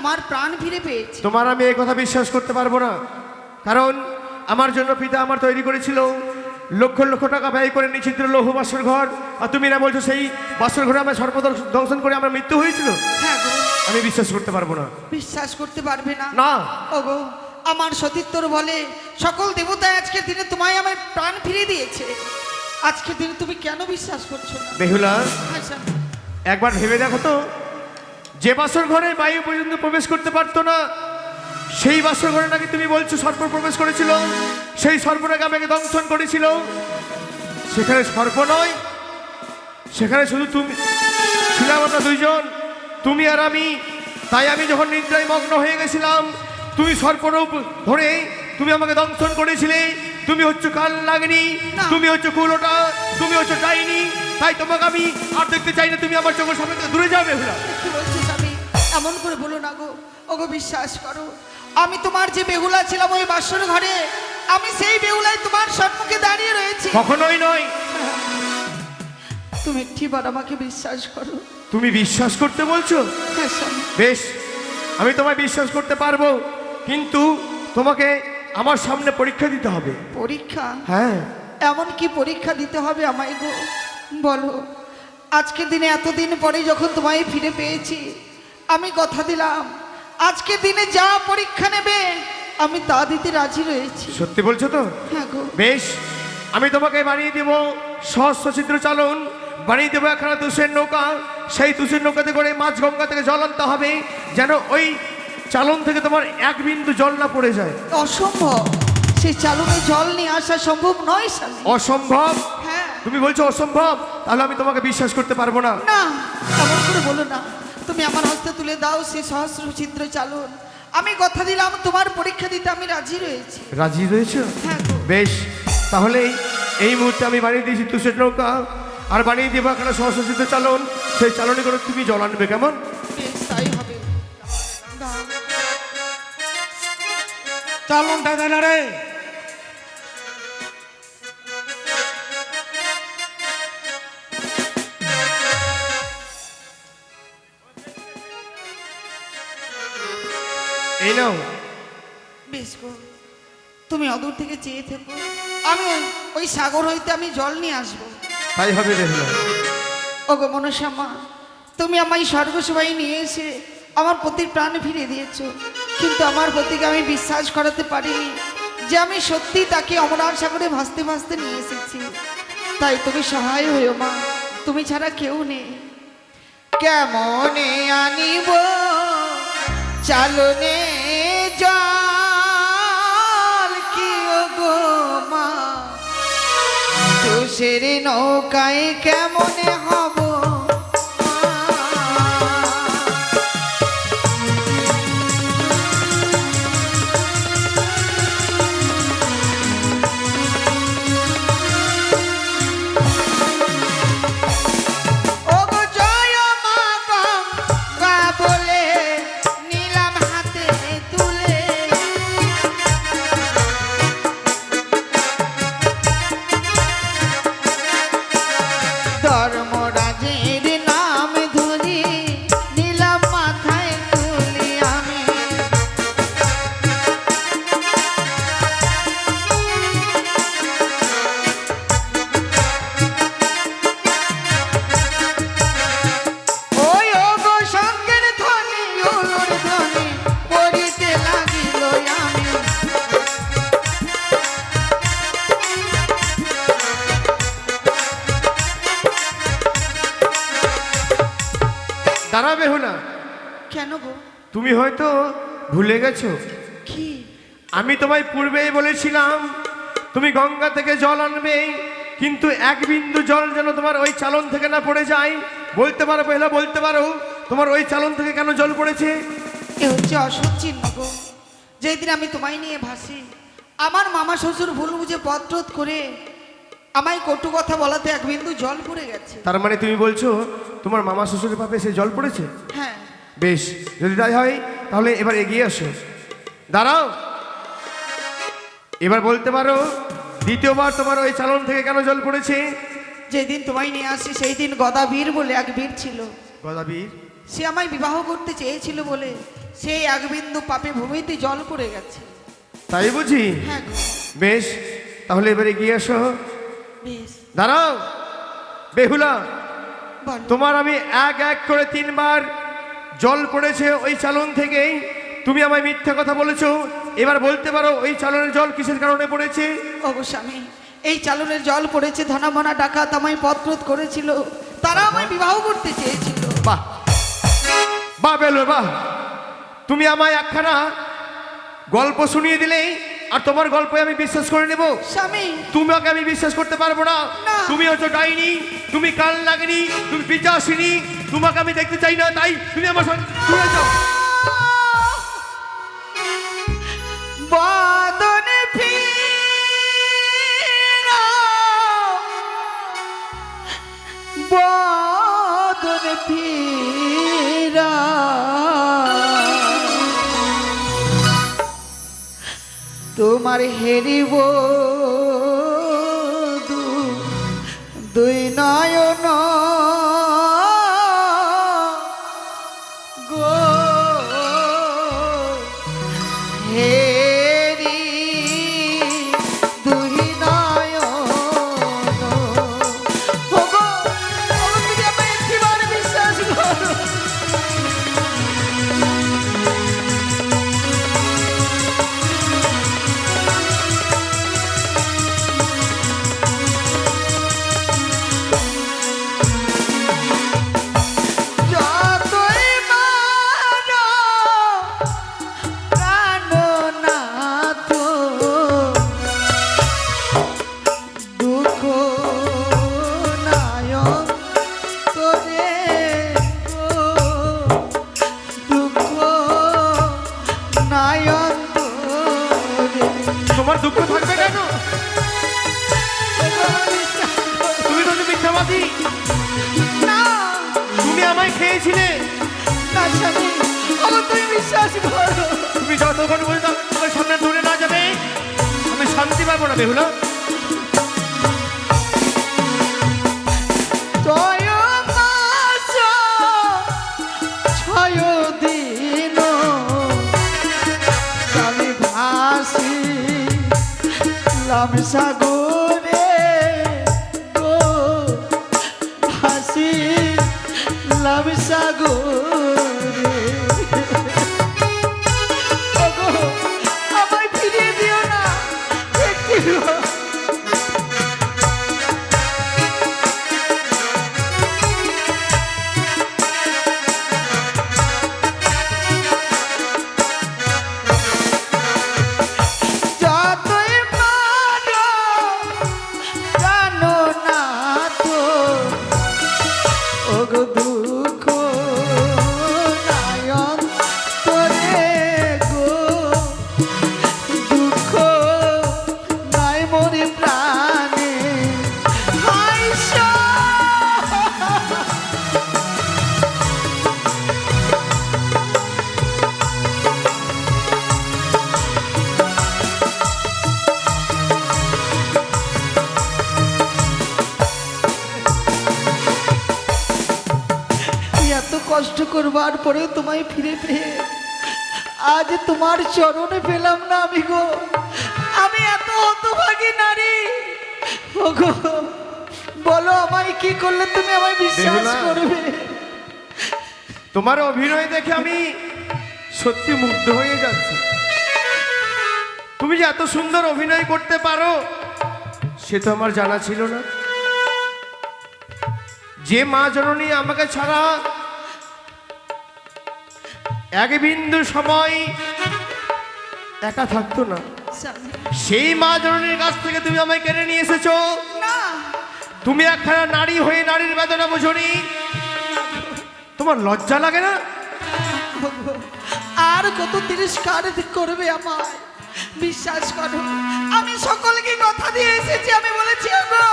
তোমার প্রাণ ফিরে পেয়েছি। তোমার আমি এই কথা বিশ্বাস করতে পারবো না, কারণ আমার জন্য পিতা আমার তৈরি করেছিল লক্ষ লক্ষ টাকা ব্যয় করে নিশ্চিত লৌহ বাসর ঘর, আর তুমি না বলছো সেই বাসর ঘরে আমার সর্বদংশন করে আমার মৃত্যু হয়েছিল। হ্যাঁ গো, আমি বিশ্বাস করতে পারবো না। বিশ্বাস করতে পারবে না? না। ওগো, আমার সতীত্বর বলে সকল দেবতা আজকের দিনে তোমায় আমার প্রাণ ফিরে দিয়েছে। আজকের দিনে তুমি কেন বিশ্বাস করছো না? বেহুলা, হ্যাঁ স্বামী। একবার ভেবে দেখো তো, যে বাসর ঘরে বায়ু পর্যন্ত প্রবেশ করতে পারতো না, সেই বাসর ঘরে নাকি তুমি বলছো সর্প প্রবেশ করেছিল, সেই সর্পটাকে আমাকে দংশন করেছিল। সেখানে সর্প নয়, সেখানে শুধু তুমি ছিলাম, আমরা দুইজন, তুমি আর আমি। তাই আমি যখন নিদ্রায় মগ্ন হয়ে গেছিলাম, তুমি সর্পরূপ ধরে তুমি আমাকে দংশন করেছিলে। তুমি হচ্ছে কাল নাগিনী, তুমি হচ্ছে কুলোটা, তুমি হচ্ছে ডাইনি। তাই তোমাকে আমি আর দেখতে চাই না, তুমি আমার চোখের সামনে থেকে দূরে যাবে। কি বলছো স্বামী? এমন করে বলো না গো। ওগো, বিশ্বাস করো, আমি তোমার যে বেহুলা ছিলাম ওই বাসর ঘরে, আমি সেই বেহুলায় তোমার সম্মুখে দাঁড়িয়ে রয়েছি। কখনোই নয়। তুমি একটিবার আমাকে বিশ্বাস করো। তুমি বিশ্বাস করতে বলছো? হ্যাঁ স্বামী। বেশ, আমি তোমায় বিশ্বাস করতে পারবো, কিন্তু তোমাকে আমার সামনে পরীক্ষা দিতে হবে। পরীক্ষা? হ্যাঁ। এমন কি পরীক্ষা দিতে হবে আমায় গো? বলো। আজকের দিনে এতদিন পরে যখন তোমায় ফিরে পেয়েছি, আমি কথা দিলাম আজকের দিনে যা পরীক্ষা নেবে আমি তা দিতে রাজি রয়েছি। সত্যি বলছো তো? হ্যাঁ গো। বেশ, আমি তোমাকে বানিয়ে দেব সহস্রচিত্র চালন, বানিয়ে দেবো একখানা তুষের নৌকা। সেই তুষের নৌকাতে করে মাছ গঙ্গা থেকে জল আনতে হবে, যেন ওই চালন থেকে তোমার এক বিন্দু জল না পড়ে যায়। অসম্ভব, সেই চালনে জল নিয়ে আসা সম্ভব নয় স্বামী। অসম্ভব? হ্যাঁ। তুমি বলছো অসম্ভব, তাহলে আমি তোমাকে বিশ্বাস করতে পারবো না। না, এমন করে বলো না। তুমি আমার হস্তে তুলে দাও সেই সহস্র ছিদ্র চালন। আমি কথা দিলাম তোমার পরীক্ষা দিতে আমি রাজি রয়েছি। রাজি রয়েছো? হ্যাঁ গো। বেশ, তাহলে এই মুহূর্তে আমি বানিয়ে দিয়েছি তুষের নৌকা, আর বানিয়ে দেবো এখানে সহস্রচিত্র চালন। সেই চালনে করে তুমি জল আনবে, কেমন? বেশ, তাই হবে। দাও। চালনটা দেন রে। এই নাও। বেশ গো, তুমি অদূর থেকে চেয়ে থেকো, আমি ওই সাগর হইতে আমি জল নিয়ে আসবো। তাই হবে বেহুলা। ওগো মনসামা, তুমি আমায় স্বর্গসভায় নিয়ে এসে আমার পতির প্রাণ ফিরে দিয়েছো, কিন্তু আমার পতিকে আমি বিশ্বাস করাতে পারিনি যে আমি সত্যি তাকে অমরার সাগরে ভাসতে ভাসতে নিয়ে এসেছি। তাই তুমি সহায় হইও মা, তুমি ছাড়া কেউ নেই। কেমনে আনিব চালনে জল, কি গো মা তুষের নৌকায় কেমনে হব? ধর্মরাজের নাম ধরি নিলাম মাথায় তুলি আমি। ওই ওগো সঙ্গের ধ্বনি উলুর ধ্বনি পড়িতে লাগিল আমি। দাঁড়া বেহুলা, কেন গো? তুমি হয়তো ভুলে গেছো, কি? আমি তোমায় পূর্বেই বলেছিলাম তুমি গঙ্গা থেকে জল আনবে, কিন্তু এক বিন্দু জল যেন তোমার ওই চালন থেকে না পড়ে যায়। বলতে পারো বেহুলা, বলতে পারো তোমার ওই চালন থেকে কেন জল পড়েছে? এ হচ্ছে অসৎ চিহ্ন গো। যেদিন আমি তোমায় নিয়ে ভাসি, আমার মামা শ্বশুর ভুল বুঝে পথরোধ করে আমায় কটু কথা বলাতে এক বিন্দু জল পড়ে গেছে। তার মানে তুমি বলছো তোমার মামা শ্বশুরের পাপে সে জল পড়েছে? হ্যাঁ। বেশ, যদি তাই হয় তাহলে এবার এগিয়ে আসো। দাঁড়াও, এবার বলতে পারো দ্বিতীয়বার তোমার ওই চালন থেকে কেন জল পড়েছে? যেদিন তোমায় নিয়ে আসি সেই দিন গদাবীর বলে এক বীর ছিল। গদাবীর? সে আমায় বিবাহ করতে চেয়েছিল বলে সেই এক বিন্দু পাপে ভূমিতে জল পড়ে গেছে। তাই বুঝি? হ্যাঁ গো। বেশ, তাহলে এবারে গিয়ে আসো। বেশ। দাঁড়াও বেহুলা, বলো। তোমার আমি এক এক করে 3 বার জল পড়েছে ওই চালন থেকেই। তুমি আমায় মিথ্যা কথা বলেছো, এবার বলতে পারো ওই চালনের জল কিসের কারণে পড়েছে? ওগো স্বামী, এই চালনের জল পড়েছে ধনামনা ডাকাত আমায় পথরোধ করেছিল, তারা আমায় বিবাহ করতে চেয়েছিল। বাহ বাহ বেহুলা বাহ, তুমি আমায় একখানা গল্প শুনিয়ে দিলেই আর তোমার গল্পে আমি বিশ্বাস করে নেব? স্বামী, তোমাকে আমি বিশ্বাস করতে পারবো না। না। তুমি হচ্ছে ডাইনি, তুমি কাল লাগনি, তুমি পিচাসিনী, তোমাকে আমি দেখতে চাই না, তাই তুমি আমার সঙ্গে দূরে যাও। বদনে ফিরা, বদনে ফিরা, তোমার হেরিব দুই নয়ন গো, হেরি দুই নয়ন। ওগো, তুমি আমায় একটিবার বিশ্বাস করো। যতই মারো প্রাণনাথ, দুঃখ নায়ক তোরে গো, দুঃখ নায়ক তোরে। তোমার দুঃখ থাকবে কেন? তুমি তো মিথ্যাবাদী, না, তুমি আমায় খেয়েছিলে। না স্বামী, ওগো তুমি বিশ্বাস করো। তুমি যতক্ষণ পর্যন্ত তোমার সামনে দূরে না যাবে আমি শান্তি পাবো না বেহুলা। ছয় মাস ছয় দিন আমি ভাসি লাম সাগরে গো, ভাসি লাম সাগরে। ওগো, আমায় ফিরিয়ে দিও না একটু। যতই মারো জানো না তো, ওগো দুঃখ নায়ক তোরে গো, দুঃখ নাই মরে প্রাণে হাইসা। এত কষ্ট করবার পরেও তোমায় ফিরে পেয়ে আজ তোমার চরণে পেলাম না আমি গো, আমি এত হতভাগী নারী। ওগো, বলো আমায় কি করলে তুমি আমায় বিশ্বাস বেহুলা। করবে? তোমার অভিনয় দেখে আমি সত্যি মুগ্ধ হয়ে যাচ্ছি। তুমি যে এত সুন্দর অভিনয় করতে পারো সে তো আমার জানা ছিল না। যে মা জননী আমাকে ছাড়া এক বিন্দু সময় একা থাকতো না, স্বামী, সেই মা জননীর কাছ থেকে তুমি আমায় কেড়ে নিয়ে এসেছো। না, তুমি একখানা নারী হয়ে নারীর বেদনা বোঝনি, তোমার লজ্জা লাগে না? ওগো, আর কত তিরস্কার করবে আমায়? বিশ্বাস করো, আমি সকলকে কথা দিয়ে এসেছি। আমি বলেছি ওগো,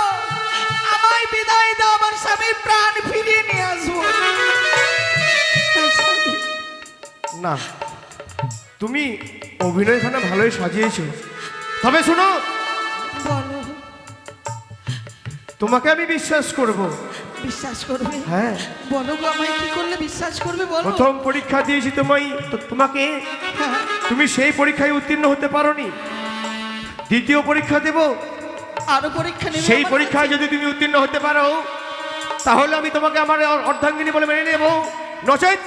আমায় বিদায় দাও, আমার স্বামীর প্রাণ ফিরিয়ে নিয়ে আসবো। না, তুমি অভিনয়খানা ভালোই সাজিয়েছো, তবে শোনো, বলো। তোমাকে আমি বিশ্বাস করব, বিশ্বাস করবে? হ্যাঁ। বলো গো, আমায় কি করলে বিশ্বাস করবে বলো? প্রথম পরীক্ষা দিয়েছি তোমাকে, হ্যাঁ, তুমি সেই পরীক্ষায় উত্তীর্ণ হতে পারোনি। দ্বিতীয় পরীক্ষা দেব, আরো পরীক্ষা নেবে সেই আমার পরীক্ষায় কাছে? যদি তুমি উত্তীর্ণ হতে পারো তাহলে আমি তোমাকে আমার অর্ধাঙ্গিনী বলে মেনে নেব, নচেত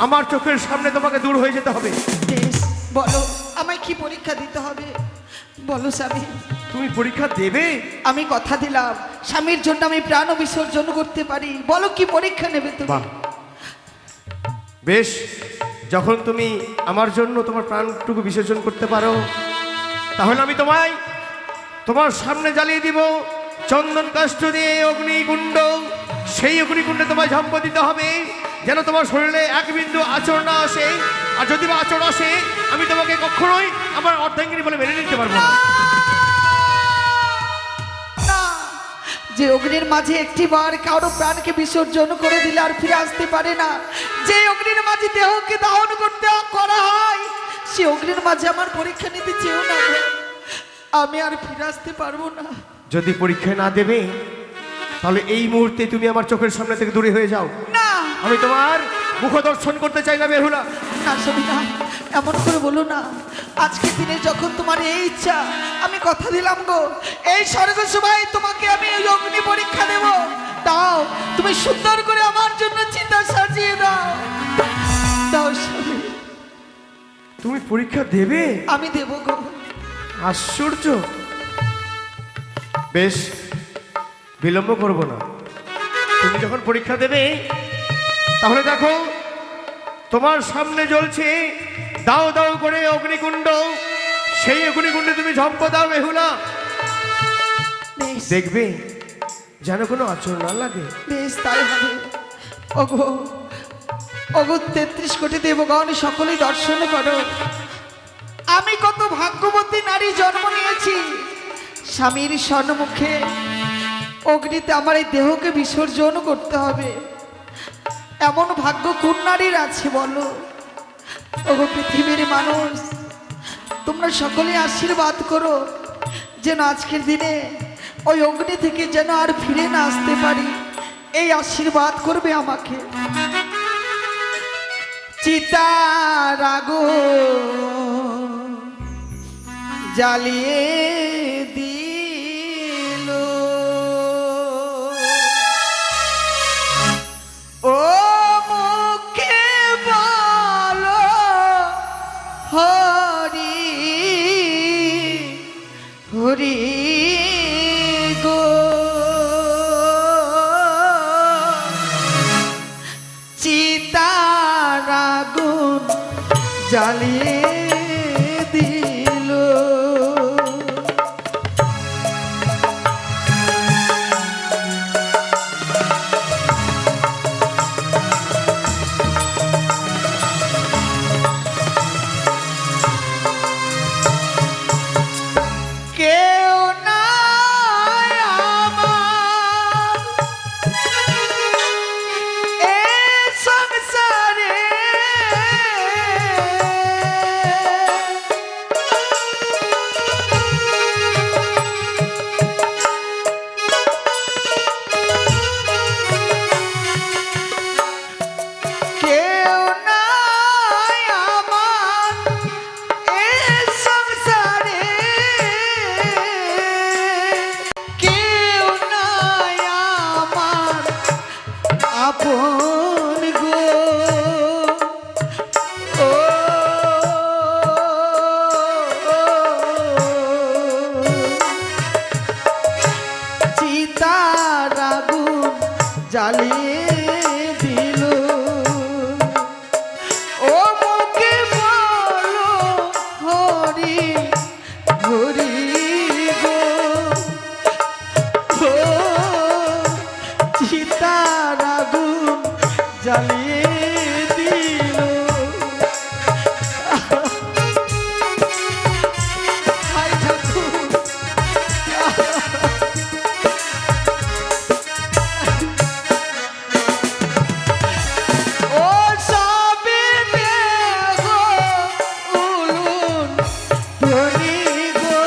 আমার চোখের সামনে তোমাকে দূর হয়ে যেতে হবে। বেশ, বলো আমায় কি পরীক্ষা দিতে হবে বলো স্বামী। তুমি পরীক্ষা দেবে? আমি কথা দিলাম স্বামীর জন্য আমি প্রাণ বিসর্জন করতে পারি। বলো কি পরীক্ষা নেবে তুমি? বাহ, বেশ, যখন তুমি আমার জন্য তোমার প্রাণটুকু বিসর্জন করতে পারো তাহলে আমি তোমায় তোমার সামনে জ্বালিয়ে দিব চন্দন কাষ্ঠ দিয়ে অগ্নিকুণ্ড। সেই অগ্নিকুণ্ডে তোমায় ঝাম্প দিতে হবে যেন তোমার শরীরে এক বিন্দু আচর না আসে। আর যদি বা আচর আসে আমি তোমাকে কখনোই আমার অর্ধাঙ্গিনী বলে মেনে নিতে পারবো না। না, যে অগ্নির মাঝে একটি বার কারো প্রাণকে বিসর্জন করে দিলে আর ফিরে আসতে পারে না, যে অগ্নির মাঝে দেহকে দাহন করতে করা হয়, সে অগ্নির মাঝে আমার পরীক্ষা নিতে চেয়েও না গো। আমি আর ফিরে আসতে পারবো না। যদি পরীক্ষা না দেবে তাহলে এই মুহূর্তে তুমি আমার চোখের সামনে থেকে দূরে হয়ে যাও। না আমি তোমার মুখ দর্শন করতে চাই না বেহুলা। না সবিতা, এমন করে বলো না। আজকের দিনে যখন তোমার এই ইচ্ছা, আমি কথা দিলাম গো, এই স্বর্গ সভায় তোমাকে আমি এই অগ্নি পরীক্ষা দেব। দাও, তুমি সুন্দর করে আমার জন্য চিতা সাজিয়ে দাও। দাও স্বামী, তুমি পরীক্ষা দেবে? আমি দেব গো। আশ্চর্য, বেশ, বিলম্ব করব না। তুমি যখন পরীক্ষা দেবে তাহলে দেখো তোমার সামনে জ্বলছে দাও দাও করে অগ্নিকুণ্ড। সেই অগ্নিকুণ্ডে তুমি ঝম্প দাও বেহুলা। বেশ দেখবে যেন কোনো আচরণ না লাগে। বেশ, তাই হবে। ওগো ওগো 33 কোটি দেবগণ সকলেই দর্শন করো। আমি কত ভাগ্যবতী নারী জন্ম নিয়েছি, স্বামীর সম্মুখে অগ্নিতে আমার এই দেহকে বিসর্জন করতে হবে। এমন ভাগ্য কোন নারীর আছে বলো? ওগো পৃথিবীর মানুষ, তোমরা সকলে আশীর্বাদ করো যেন আজকের দিনে ওই অগ্নি থেকে যেন আর ফিরে না আসতে পারি। এই আশীর্বাদ করবে আমাকে। চিতার আগুন জ্বালিয়ে দিল, ও মুখে বলো হরি হরি গো। চিতার আগুন জ্বালিয়ে দিল, কেউ নাই আমার এই সংসারে, কেউ নাই আমার এই সংসারে, কেউ নাই আমার আপন গো। ও চিতার আগুন জ্বালিয়ে দিল, ও মুখে বলো হরি হরি গো। ও চিতার আগুন জ্বালিয়ে দিল, হায় ঠাকুর। ও সবে দেহ উলুন ধরি গো,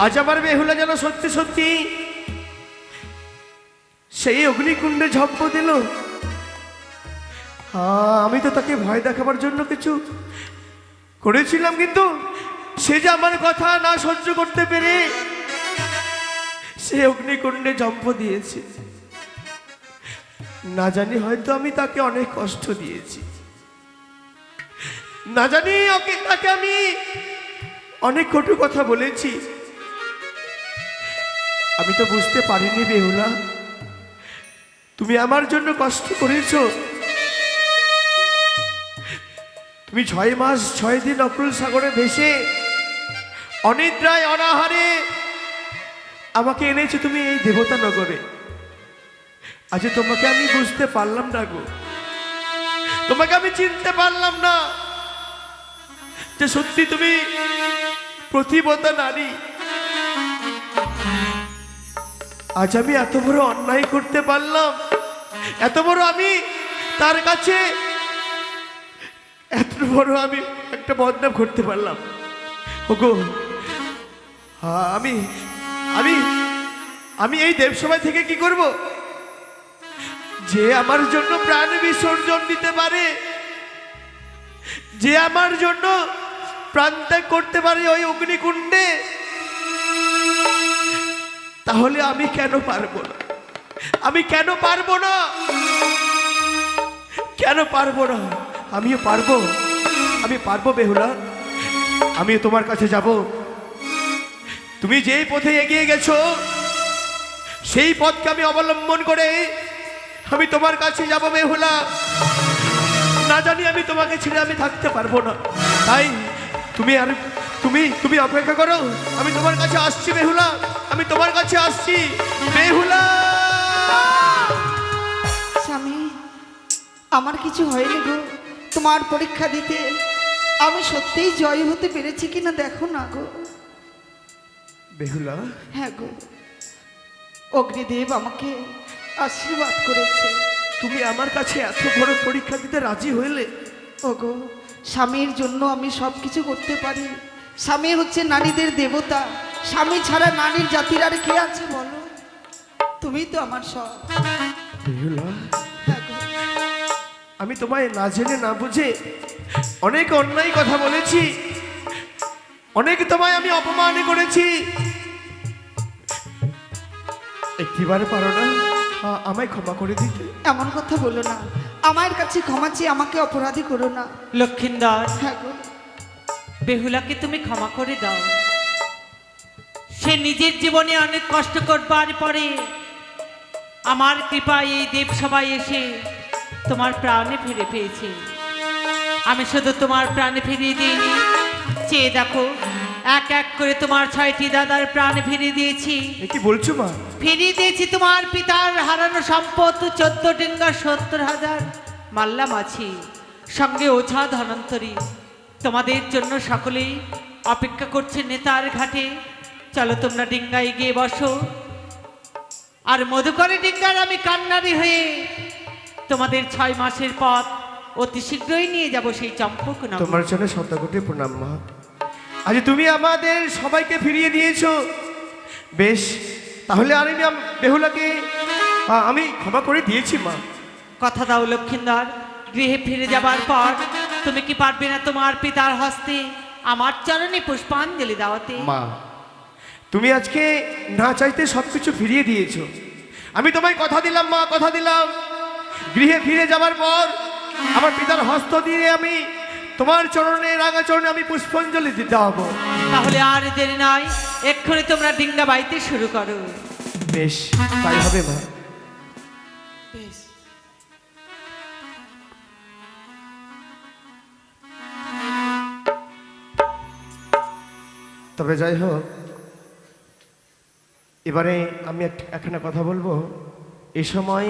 আজ আমার বেহুলা যেন সত্যি সত্যি সেই অগ্নিকুণ্ডে ঝম্প দিল। আমি তো তাকে ভয় দেখাবার জন্য কিছু করেছিলাম, কিন্তু সে যে আমার কথা না সহ্য করতে পেরে সে অগ্নিকুণ্ডে ঝম্প দিয়েছে। না জানি হয়তো আমি তাকে অনেক কষ্ট দিয়েছি, না জানি তাকে আমি অনেক কটু কথা বলেছি। আমি তো বুঝতে পারিনি বেহুলা, তুমি আমার জন্য কষ্ট করেছো। তুমি 6 মাস 6 দিন অকুল সাগরে ভেসে অনিদ্রায় অনাহারে আমাকে এনেছো তুমি এই দেবতা নগরে। আজ তোমাকে আমি বুঝতে পারলাম না গো, তোমাকে আমি চিনতে পারলাম না যে সত্যি তুমি প্রতিবতা নারী। আজ আমি এত বড় অন্যায় করতে পারলাম, এত বড় আমি তার কাছে এত বড় আমি একটা বদনাম করতে পারলাম। ওগো আমি আমি আমি এই দেবসভায় থেকে কি করব? যে আমার জন্য প্রাণ বিসর্জন দিতে পারে, যে আমার জন্য প্রাণ ত্যাগ করতে পারে ওই অগ্নিকুণ্ডে, তাহলে আমি কেন পারবো না? আমি কেন পারবো না? কেন পারবো না? আমিও পারবো, আমি পারবো বেহুলা। আমিও তোমার কাছে যাব। তুমি যেই পথে এগিয়ে গেছো সেই পথকে আমি অবলম্বন করে আমি তোমার কাছে যাব বেহুলা। না জানি আমি তোমাকে ছেড়ে আমি থাকতে পারবো না, তাই তুমি আর তুমি অপেক্ষা করো, আমি তোমার কাছে আসছি বেহুলা, আমি তোমার কাছে আসছি বেহুলা। স্বামী, আমার কিছু হয়নি গো। তোমার পরীক্ষা দিতে আমি সত্যিই জয় হতে পেরেছি কিনা দেখো না গো। বেহুলা, হ্যাঁ গো, অগ্নিদেব আমাকে আশীর্বাদ করেছে। তুমি আমার কাছে এত বড় পরীক্ষা দিতে রাজি হইলে? ওগো, স্বামীর জন্য আমি সব কিছু করতে পারি। স্বামী হচ্ছে নারীদের দেবতা, স্বামী ছাড়া নারীর জাতির আর কে আছে বলো? তুমি তো আমার সব। বেহুলা, হ্যাঁ গো, আমি তোমায় না জেনে না বুঝে অনেক অন্যায় কথা বলেছি, অনেক তোমায় আমি অপমান করেছি। একটিবারে পারো না আমায় ক্ষমা করে দিতে? এমন কথা বলো না, আমার কাছে ক্ষমা চেয়ে আমাকে অপরাধী করো না। লক্ষিন্দর, হ্যাঁ গো, বেহুলাকে তুমি ক্ষমা করে দাও। সে নিজের জীবনে অনেক কষ্ট করবার পরে আমার কৃপায় এই দেবসভায় এসে তোমার প্রাণে ফিরে পেয়েছে। আমি শুধু তোমার প্রাণে ফিরিয়ে দিইনি, চেয়ে দেখো এক এক করে তোমার 6টি দাদার প্রাণ ফিরিয়ে দিয়েছি। কি বলছো মা? ফিরিয়ে দিয়েছি তোমার পিতার হারানো সম্পদ 14 ডিঙ্গা 70,000 মাল্লা মাছি, সঙ্গে ওঝা ধনন্তরী। তোমাদের জন্য সকলেই অপেক্ষা করছে নেতার ঘাটে। চলো তোমরা ডিঙ্গায় গিয়ে বসো, আর মধুকরে ডিঙ্গার আমি কান্নারি হয়ে তোমাদের 6 মাসের পথ অতি শীঘ্রই নিয়ে যাব সেই চম্পকনগর। তোমার জন্য শতকোটি প্রণাম মা। আজ তুমি আমাদের সবাইকে ফিরিয়ে দিয়েছো, বেশ, তাহলে আর আমি বেহুলাকে আমি ক্ষমা করে দিয়েছি মা। কথা দাও লক্ষিন্দর, গৃহে ফিরে যাবার পর তুমি কি পারবে না তোমার পিতার হস্তে আমার চরণে পুষ্পাঞ্জলি দাওয়াতে? মা, তুমি আজকে না চাইতে সবকিছু ফিরিয়ে দিয়েছো। আমি তোমায় কথা দিলাম মা, কথা দিলাম, গৃহে ফিরে যাবার পর আমার পিতার হস্ত দিয়ে আমি তোমার চরণে, রাঙা চরণে আমি পুষ্পাঞ্জলি দিতে হবো। তাহলে আর দেরি নয়, এক্ষুনি তোমরা ডিঙ্গা বাইতে শুরু করো। বেশ, তাই হবে মা। বেশ। তবে যাই হোক, এবারে আমি একটা কথা বলবো। এ সময়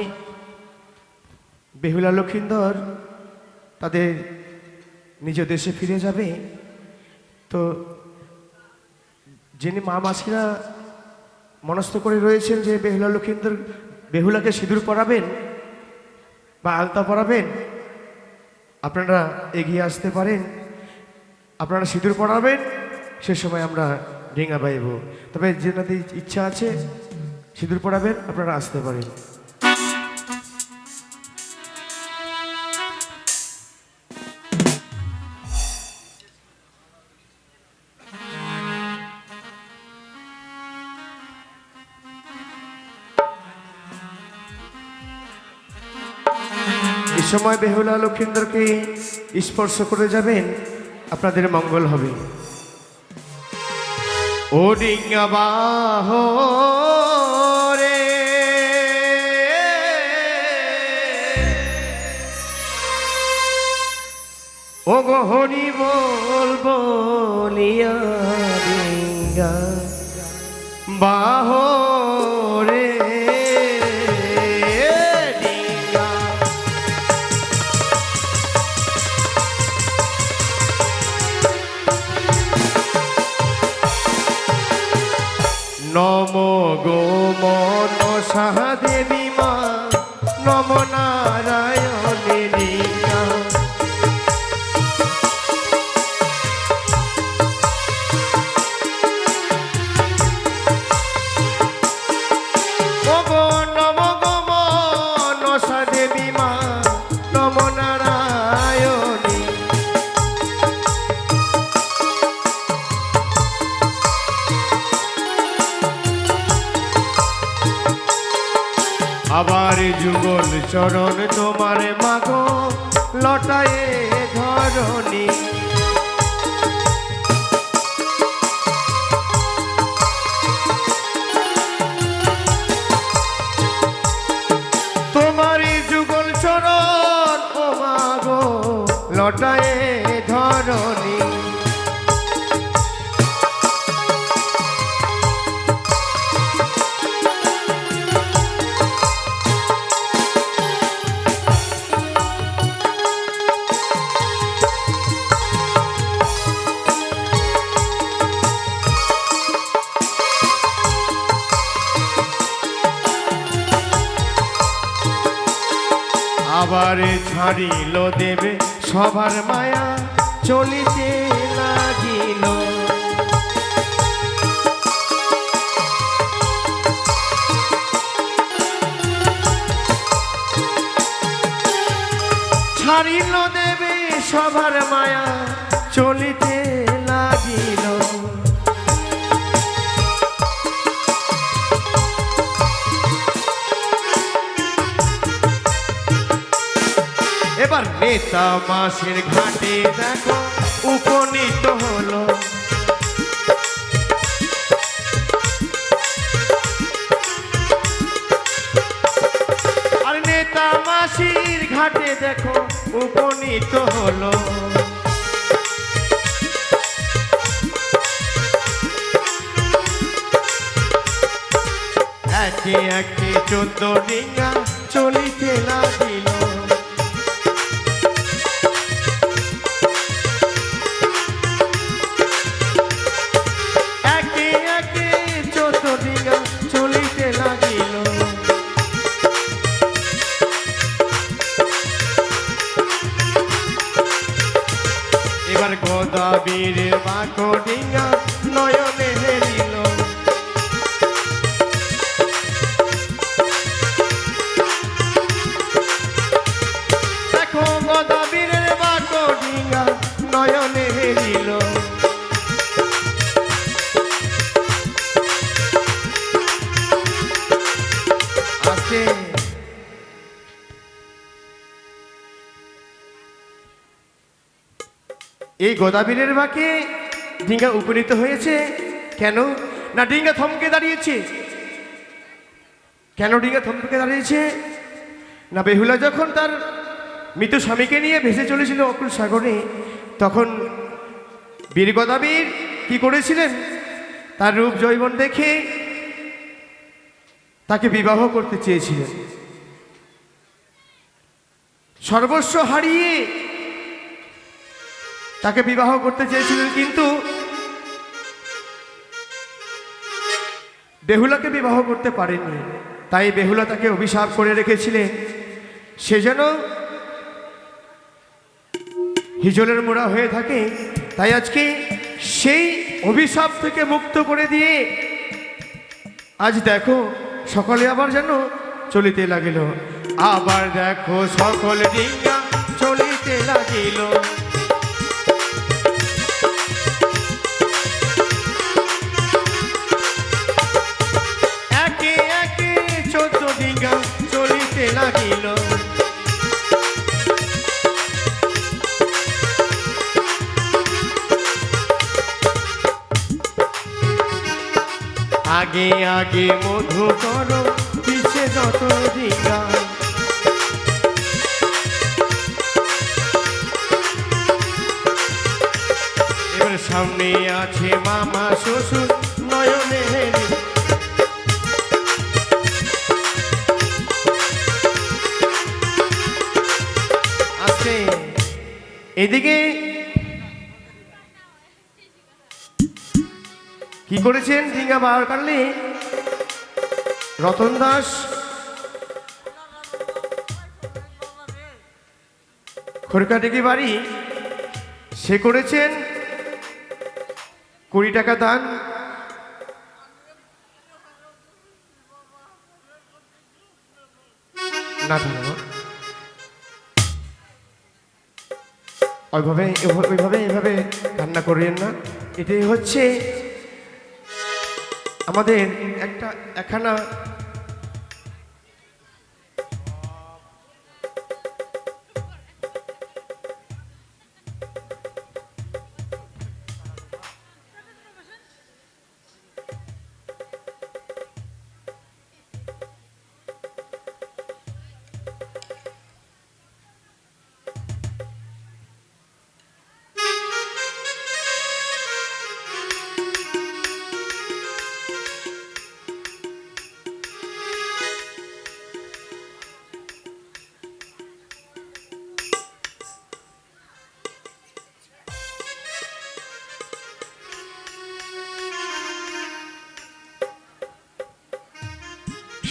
বেহুলা লক্ষিন্দর তাদের নিজ দেশে ফিরে যাবে, তো যিনি মা মাসিরা মনস্থ করে রয়েছেন যে বেহুলা লক্ষিন্দর বেহুলাকে সিঁদুর পরাবেন বা আলতা পরাবেন, আপনারা এগিয়ে আসতে পারেন, আপনারা সিঁদুর পরাবেন। সে সময় আমরা ডিঙ্গা বাইব। তবে যেনাদের ইচ্ছা আছে সিঁদুর পরাবেন, আপনারা আসতে পারেন। এই সময় বেহুলা লক্ষিন্দরকে স্পর্শ করে যাবেন, আপনাদের মঙ্গল হবে। ও ডিঙ্গা বাহ রে, ও গো হরি বল বলিয়া ডিঙ্গা বাহ রে ডিঙ্গা। নম গো মনসা দেবী মা, নম নারায়ণী ডিঙ্গা। ও গো নম গো মনসা দেবী মা, নম নারায়ণী। আবার যুগল চরণ তোমার মাগো, লটায়ে ধরণী। তোমারই যুগল চরণ ও মাগো, লটায়ে ধরণী। আবার ছাড়িল দেবে সবার মায়া, চলিতে লাগিল। ছাড়িল দেবে সবার মায়া, চলিতে লাগিল। এবার নেতা মাসের ঘাটে দেখো উপনীত হলো। আর নেতা মাসির ঘাটে দেখো উপনীত হলো। একে একে 14 ডিঙ্গা চলিতে লাগিল। চলিতে লাগিল। এবার গোদাবীর বাঁকো ডিঙ্গা নয়নে হেরিল। দেখো গোদাবীর বাঁকো ডিঙ্গা নয়নে হেরিল। এই গোদাবীরের বাঁকে ডিঙ্গা উপনীত হয়েছে কেন? না ডিঙ্গা থমকে দাঁড়িয়েছে। কেন ডিঙ্গা থমকে দাঁড়িয়েছে? না বেহুলা যখন তার মৃত স্বামীকে নিয়ে ভেসে চলেছিল অকুল সাগরে, তখন বীর গোদাবীর কি করেছিলেন? তার রূপ যৌবন দেখে তাকে বিবাহ করতে চেয়েছিলেন। সর্বস্ব হারিয়ে তাকে বিবাহ করতে চেয়েছিলেন, কিন্তু বেহুলাকে বিবাহ করতে পারেননি। তাই বেহুলা তাকে অভিশাপ করে রেখেছিলেন, সে যেন হিজলের মোড়া হয়ে থাকে। তাই আজকে সেই অভিশাপ থেকে মুক্ত করে দিয়ে আজ দেখো সকলে আবার যেন চলিতে লাগিল। আবার দেখো সকল ডিঙ্গা চলিতে লাগিল। একে একে 14 ডিঙ্গা চলিতে লাগিল। আগে আগে মধু করো পিছে যত ডিঙ্গা। এবার সামনে আছে মামা শ্বশুর নয়নে হেরি। আছে এদিকে কি করেছেন ডিঙ্গা বার কাটলে রতন দাস খড়কাটিকি বাড়ি সে করেছেন 20 টাকা দান। না ওইভাবে এভাবে কান্না করিয়েন না। এটাই হচ্ছে আমাদের একখানা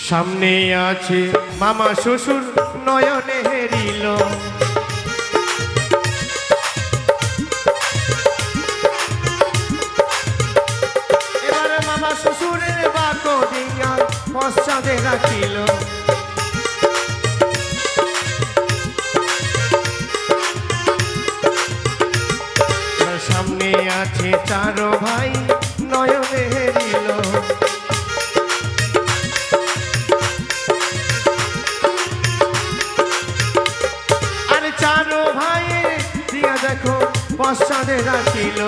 সামনে আছে মামা শ্বশুর নয়নে হেরিল। এবারে মামা শ্বশুরের বাকো ডিঙ্গা পশ্চাদে রাখিল। সামনে আছে 4 ভাই নয়নে হেরিল। দেখো পশ্চাদে রাখিল।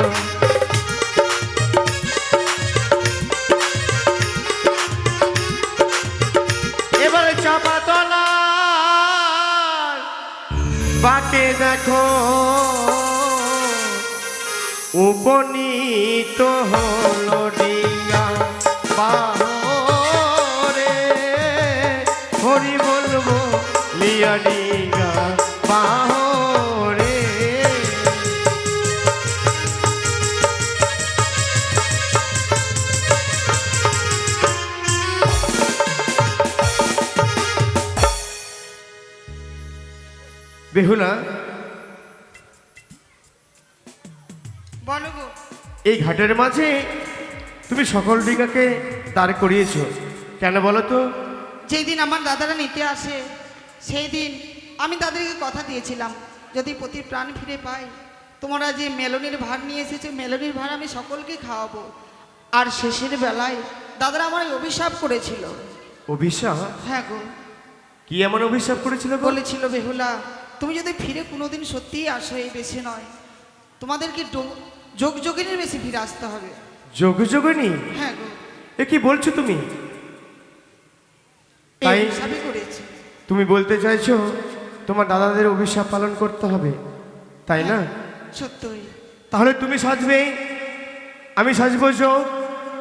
এবারে চাপাতলা বাকে দেখো উপনীত হলো ডিঙ্গা বাহরে। হরি বলবো লিয়া ডিঙ্গা বাহরে। বেহুলা বলো গো। এই ঘাটের মাঝে তুমি সকল ডিঙ্গাকে দাঁড় করিয়েছ কেন বলো তো? যেই দিন আমার দাদারা নিতে আসে সেই দিন আমি তাদেরকে কথা দিয়েছিলাম যদি প্রতি প্রাণ ফিরে পাই তোমরা যে মেলনির ভার নিয়ে এসেছো মেলনির ভার আমি সকলকে খাওয়াবো। আর শেষের বেলায় দাদারা আমার অভিশাপ করেছিল। অভিশাপ? হ্যাঁ গো। কি এমন অভিশাপ করেছিল? বলেছিল বেহুলা তুমি যদি ফিরে কোনোদিন সত্যিই আসো এই বেশি নয় তোমাদেরকে যোগ যোগিনীর বেশি ফিরে আসতে হবে। যোগ যোগিনী? হ্যাঁ গো। এ কি বলছো তুমি? তাই হিসাবে করেছি। তুমি বলতে চাইছো তোমার দাদাদের অভিশাপ পালন করতে হবে তাই না? সত্যই। তাহলে তুমি সাজবে আমি সাজবো যোগ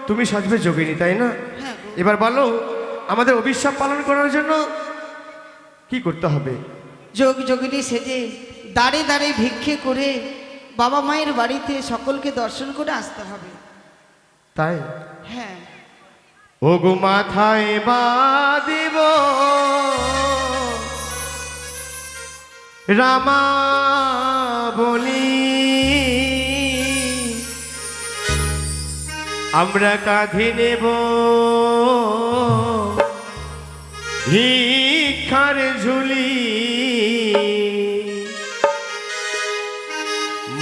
তুমি সাজবে যোগিনী তাই না? হ্যাঁ গো। এবার বলো আমাদের অভিশাপ পালন করার জন্য কি করতে হবে? যোগ যোগিনী সেজে দাঁড়ে দাঁড়ে ভিক্ষে করে বাবা মায়ের বাড়িতে সকলকে দর্শন করে আসতে হবে। তাই? হ্যাঁ। ওগো মাথায় বাঁধিব রামা বলি আমরা কাঁধে নেব ভিক্ষার ঝুলি,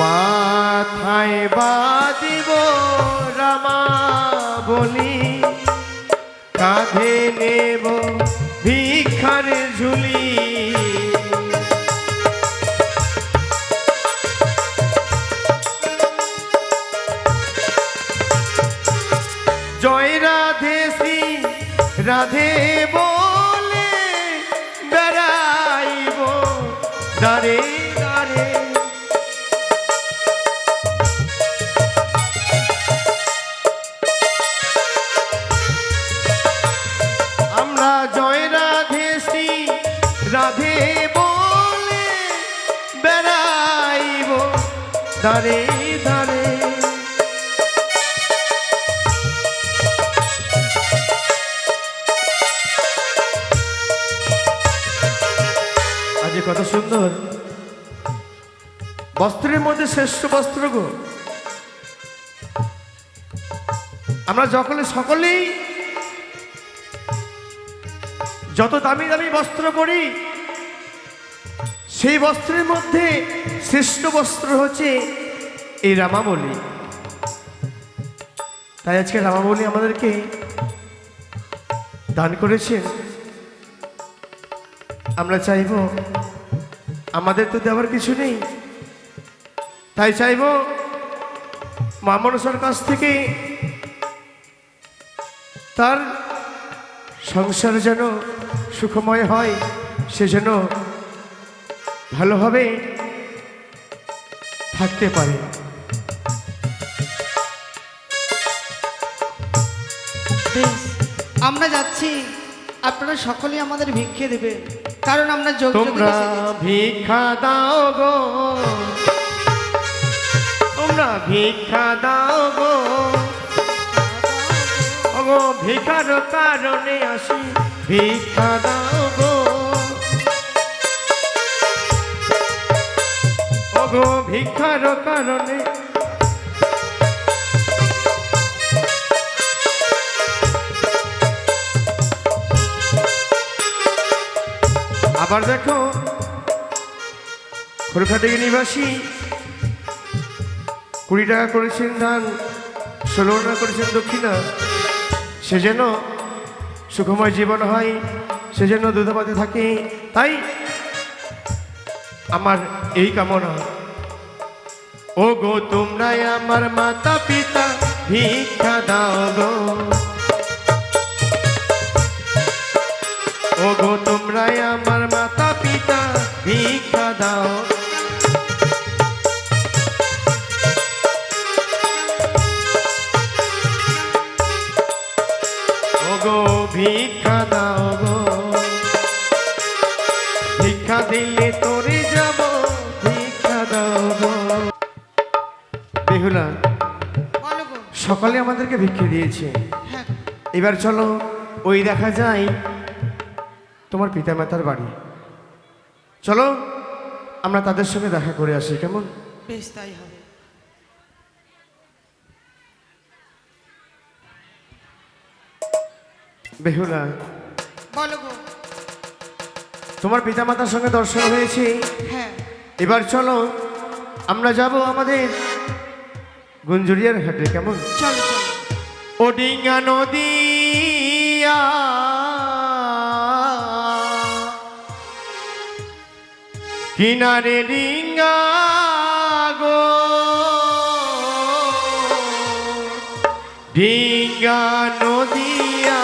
মাথায় বাঁধিব রামা বলি, কাঁধে নেব ভিক্ষার ঝুলি। জয় রাধে শ্রী রাধে বলে বেড়াইব দারে দারে। আমরা জয় রাধে শ্রী রাধে বলে বেড়াইব দারে দারে। আজ কত সুন্দর বস্ত্রের মধ্যে শ্রেষ্ঠ বস্ত্র গো। আমরা সকলেই যত দামি দামি বস্ত্র পরি, সেই বস্ত্রের মধ্যে শ্রেষ্ঠ বস্ত্র হচ্ছে এই রামাবলী। তাই আজকে রামাবলী আমাদেরকে দান করেছেন। আমরা চাইব, আমাদের তো দেওয়ার কিছু নেই, তাই চাইব মা মনসার কাছ থেকে তার সংসার যেন সুখময় হয়, সে যেন ভালোভাবে থাকতে পারে। বেশ, আমরা যাচ্ছি, আপনারা সকলেই আমাদের ভিক্ষে দেবে, কারণ আমরা যোগ্য তোমরা ভিক্ষা দাও গো, তোমরা ভিক্ষা দাও গো, ওগো ভিক্ষার কারণে আসি, ভিক্ষা দাও গো, ওগো ভিক্ষার কারণে। আবার দেখো খোরখাটিয়া নিবাসী 20 টাকা করেছেন ধান, 16 টাকা করেছেন দক্ষিণা। সে যেন সুখময় জীবন হয়, সে যেন দুধপাতে থাকে, তাই আমার এই কামনা। ও গো তোমরাই আমার মাতা পিতা, ভিক্ষা দাও গো, ও গো তোমরাই আমার মাতা পিতা, ভিক্ষা দাও। ও গো ভিক্ষা দাও গো, ভিক্ষা দিলে তোরে যাব, ভিক্ষা দাও গো। বেহুলা, বলো গো। সকালে আমাদেরকে ভিক্ষে দিয়েছে, হ্যাঁ, এবার চলো ওই দেখা যায় তোমার পিতামাতার বাড়ি, চলো আমরা তাদের সঙ্গে দেখা করে আসি, কেমন? বেশ, তাই হবে। বেহুলা, বলো গো। তোমার পিতামাতার সঙ্গে দর্শন হয়েছে, হ্যাঁ, এবার চলো আমরা যাব আমাদের গুঞ্জুরিয়ার ঘাটে, কেমন? চলো চলো। ও ডিঙ্গা নদিয়া কিনারে ডিঙ্গা গো, ডিঙ্গা নদিয়া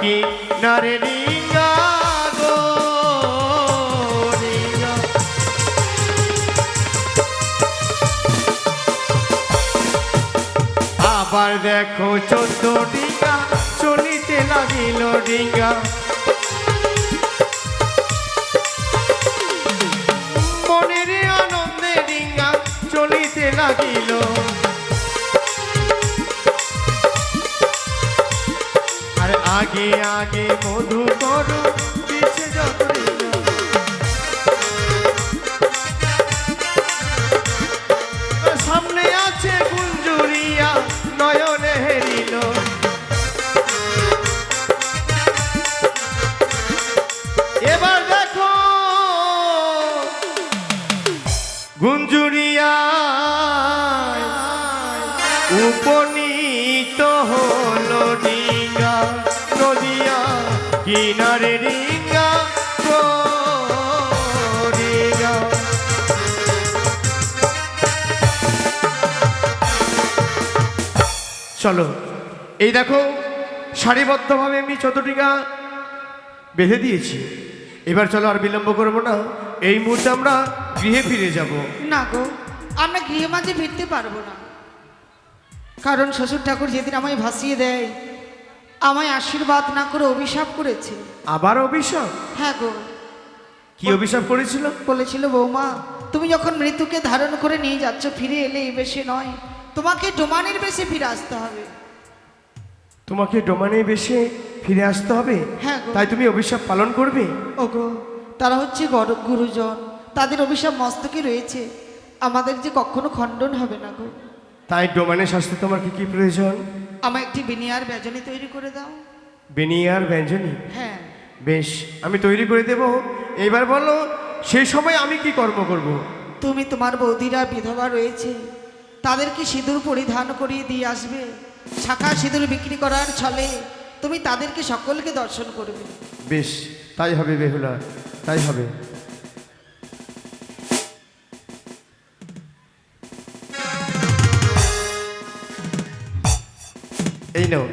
কিনারে ডিঙ্গা গো, ডিঙ্গা। আবার দেখো 14 ডিঙ্গা চলিতে লাগিল ডিঙ্গা, মনের আনন্দে ডিঙ্গা চলিতে লাগিল। আর আগে আগে মধু করো, পিছে যত ডিঙ্গা। সামনে আছে গুঞ্জুরিয়া, নয়নে হেরি উপনীত হলো ডিঙ্গা নদিয়া কিনারে ডিঙ্গা গো ডিঙ্গা। চলো এই দেখো সারিবদ্ধভাবে আমি চতুর্দিকা বেঁধে দিয়েছি। এবার চলো আর বিলম্ব করবো না, এই মুহূর্তে আমরা গৃহে ফিরে যাব। না গো, আমরা গৃহে মাঝে ফিরতে পারবো না, কারণ শ্বশুর ঠাকুর যেদিন আমায় ভাসিয়ে দেয় আমায় আশীর্বাদ না করে অভিশাপ করেছে। আবার অভিশাপ? হ্যাঁ গো, কি অভিশাপ করেছিল? বলেছিল বৌমা তুমি যখন মৃত্যুকে ধারণ করে নিয়ে যাচ্ছ ফিরে এলে এই বেশে নয়, তোমাকে ডোমানের বেশে ফিরে আসতে হবে। তোমাকে ডোমানে বেশে ফিরে আসতে হবে? হ্যাঁ গো। তাই তুমি অভিশাপ পালন করবে? ওগো, তারা হচ্ছে গুরুজন, তাদের অভিশাপ মস্তকে রয়েছে, আমাদের যে কখনো খণ্ডন হবে না গো। তাই ডোমানে শাস্তি তোমার কি কি প্রয়োজন? আমার একটি বিনিয়ার ব্যজনী তৈরি করে দাও। বেনিয়ার ব্যঞ্জনী? হ্যাঁ বেশ, আমি তৈরি করে দেব। এইবার বলো সেই সময় আমি কি কর্ম করব? তুমি তোমার বৌদিরা বিধবা রয়েছে তাদেরকে সিঁদুর পরিধান করিয়ে দিয়ে আসবে। শাখা সিঁদুর বিক্রি করার ছলে তুমি তাদেরকে সকলকে দর্শন করবে। বেশ, তাই হবে বেহুলা, তাই হবে। এই নাও